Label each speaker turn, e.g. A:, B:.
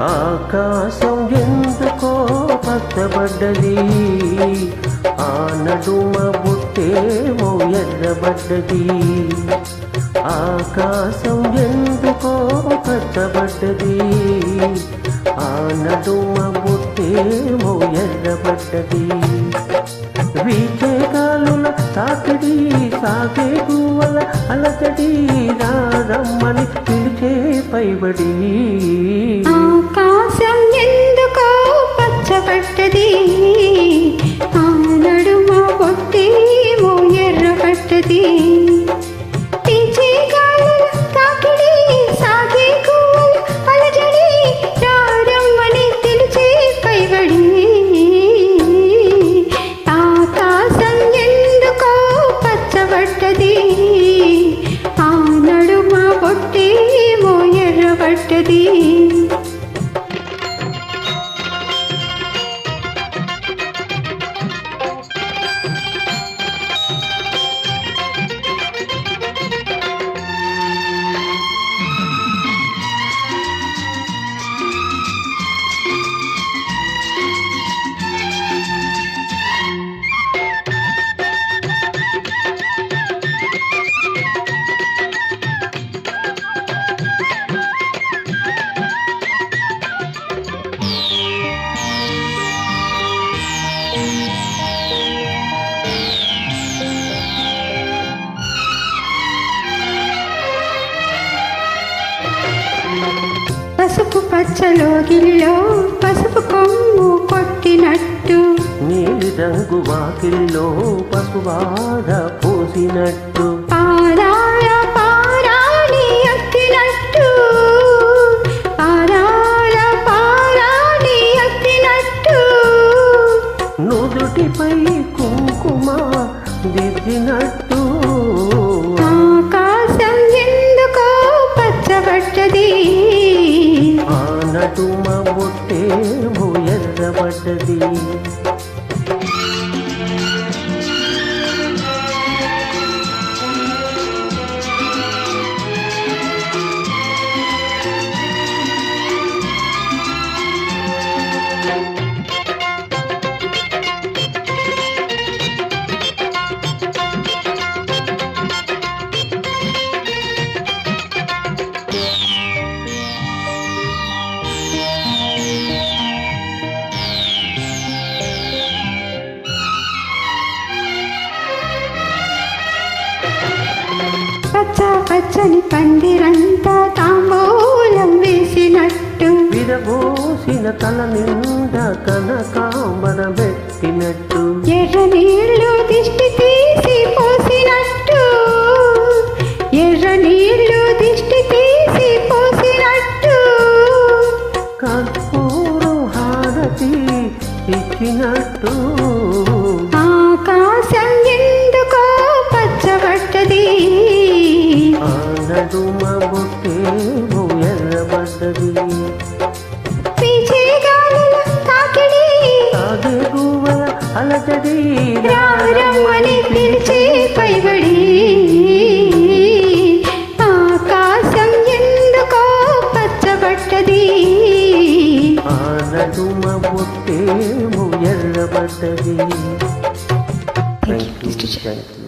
A: ఆకాశం ఎందుకో పచ్చబడ్డది, ఆ నడుమ బుట్టేమో ఎర్రబడ్డది. ఆకాశం ఎందుకో పచ్చబడ్డది, ఆ నడుమ బుట్టేమో ఎర్రబడ్డది. వీచే గాలుల తాకిడి, సాగే గువ్వల అలజడి, రమ్మని పిలిచే పైబడి.
B: ఆకాశం ఎందుకో పచ్చబడ్డది, ఆ నడుమ బొట్టేమో ఎర్రబడ్డది. వీచే గాలుల తాకిడి, సాగే గువ్వల అలజడి, రమ్మని పిలిచే పైబడి. ఆకాశం ఎందుకో పచ్చబడ్డది, ఆ నడుమ బొట్టేమో ఎర్రబడ్డది. పసుపు పచ్చలోగిల్లో పసుపు కొమ్ము కొట్టినట్టు,
A: నీలి రంగు వాకిల్లో పసువాడ పోసినట్టు,
B: పారాల పారాణి ఎత్తినట్టు, పారాల పారాణి ఎత్తినట్టు.
A: నుదుటిపై కుంకుమ దిద్దినట్టు.
B: ఆకాశం ఎందుకో పచ్చబడ్డది,
A: ఆ నడుమ బొట్టేమో ఎర్రబడ్డది.
B: పచ్చ పచ్చని పందిరంతా తాంబూలం వేసినట్టు,
A: విరబోసిన తల నిండా కనకాంబరం పెట్టినట్టు.
B: ఎర్ర నీళ్లు దిష్టి తీసి పోసినట్టు, ఎర్ర నీళ్లు దిష్టి తీసి పోసినట్టు.
A: కర్పూరం హారతి ఇచ్చినట్టు.
B: ఆకాశం ఎందుకో పచ్చబడ్డది,
A: ఆ నడుమ బొట్టేమో ఎర్రబడ్డది.
B: వీచే గాలుల తాకిడి,
A: సాగే గువ్వల అలజడి,
B: రమ్మని పిలిచే పైబడి. ఆకాశం ఎందుకో పచ్చబడ్డది,
A: ఆ నడుమ బొట్టేమో ఎర్రబడ్డది. Thank you.